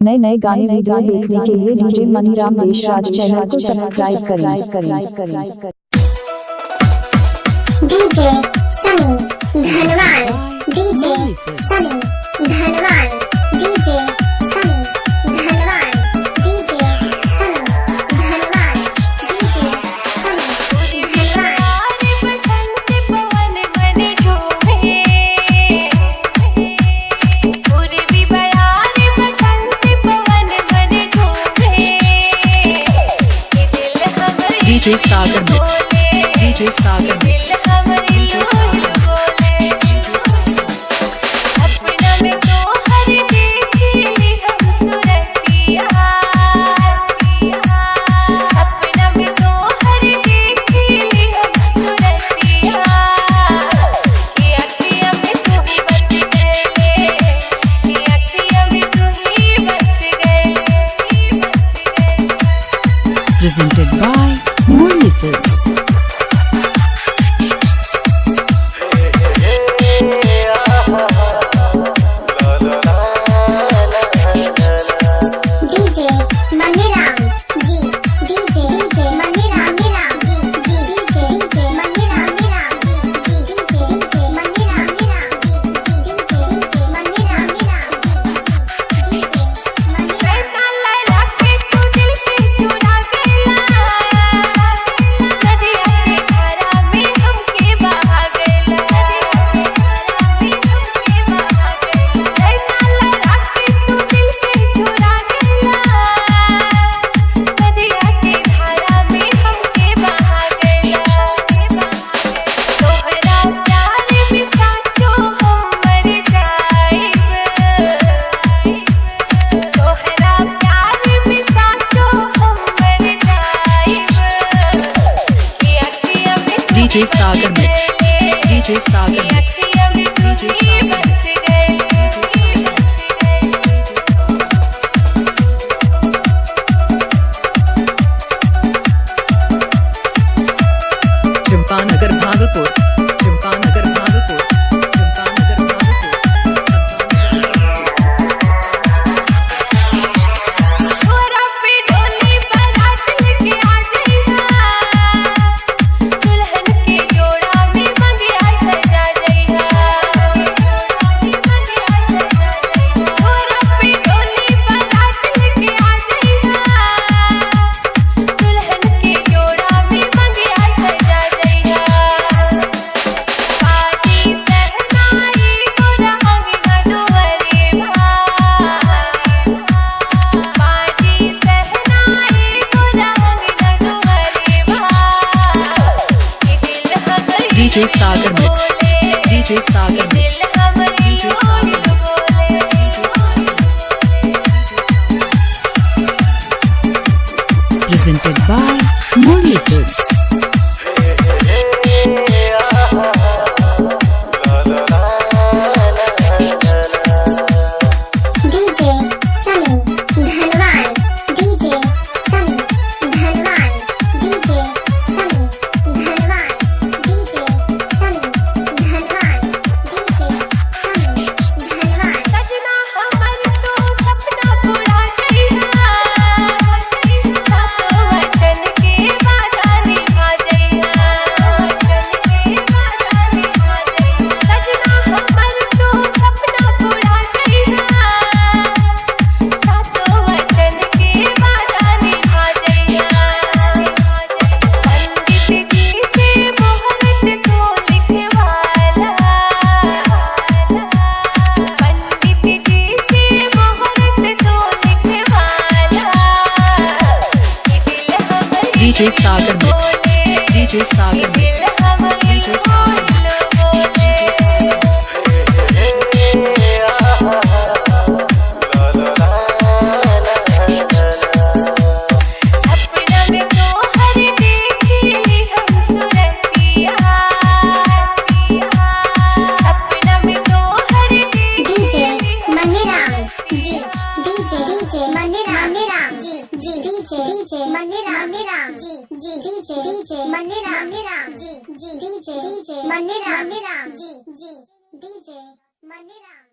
नए नए गाने वीडियो देखने के लिए डीजे मनीराम देशराज चैनल को सब्सक्राइब करें। DJ Sunny Dhanwan, DJ Sunny Dhanwan, DJ Sunny Dhanwan, DJ Sunny Dhanwan, DJ Sunny धनवान। बसंत पवन मन झूमे, पूर्वी बयार बसंत पवन मन झूमे, दिल हमरी DJ Sagar Mix, DJ Sagar Mix, DJ Sagar Mix। अपना में तो हर देखी हम सुरतिया, अपना में तो हर देखी हम सुरतिया, ये अखियाँ में तू ही बस गए, ये अखियाँ में तू ही बस गए। Presented by Murli Films। DJ Maniram जी, डीजे मनीराम जी, डीजे मनीराम जी, डीजे मनीराम जी, डीजे मनीराम जी, ऐसा लगा के तू दिल से चुरा गेला, नदिया के धारा में हमके बहा गइला, ऐसा लगा के तू दिल से चुरा गेला, नदिया के धारा में हमके बहा गइला। तोहरा प्यार में साचो हम मर जाइब, तोहरा प्यार में साचो हम मर जाइब, ये अखियाँ में तू DJ Sagar Mix, DJ Sagar ये Mix, अखियाँ में तू DJ ही Sagar बस Mix। गए। चिंपानगर भागलपुर, चिंपानगर भागलपुर, चिंपानगर भागलपुर। तोरा पे डोली बारात लेके आ जइहा, दुल्हन के जोड़ा में मंगिया सजा जइहा, तोरा पे डोली बारात लेके आ जइहा, दुल्हन के जोड़ा में मंगिया सजा जइहा। पार्टी सहनाई तोरा अंगना दुआरे भा, पार्टी सहनाई तोरा अंगना दुआरे भा, ये दिल हमरी DJ Sagar Mix, DJ Sagar Mix, दिल हमरी DJ Sagar ओर Mix, बोले। DJ Sagar Mix। Presented by Murli Films। DJ Sunny Dhanwan, DJ Sunny Dhanwan, DJ Sunny Dhanwan, DJ Sunny Dhanwan, DJ Sunny धनवान। सजना हमर तो सपना पूरा जइहा, सातो वचन के वादा निभा जइहा, सजना हमर तो सपना पूरा जइहा, सातो वचन के वादा निभा जइहा। पंडित जी से मुहूर्त तो लिखवाला, पंडित जी से मुहूर्त तो लिखवाला, ये दिल हमरी DJ Sagar Mix, DJ Sagar Mix, दिल हमरी DJ Sagar Mix। बोले। अपना में तो हर देखी हम सुरतिया, अपना में तो हर डीजे देखी मनीराम जी, डीजे मनीराम जी, डीजे मनीराम जी, डीजे मनीराम जी, डीजे मनीराम जी, डीजे मनीराम।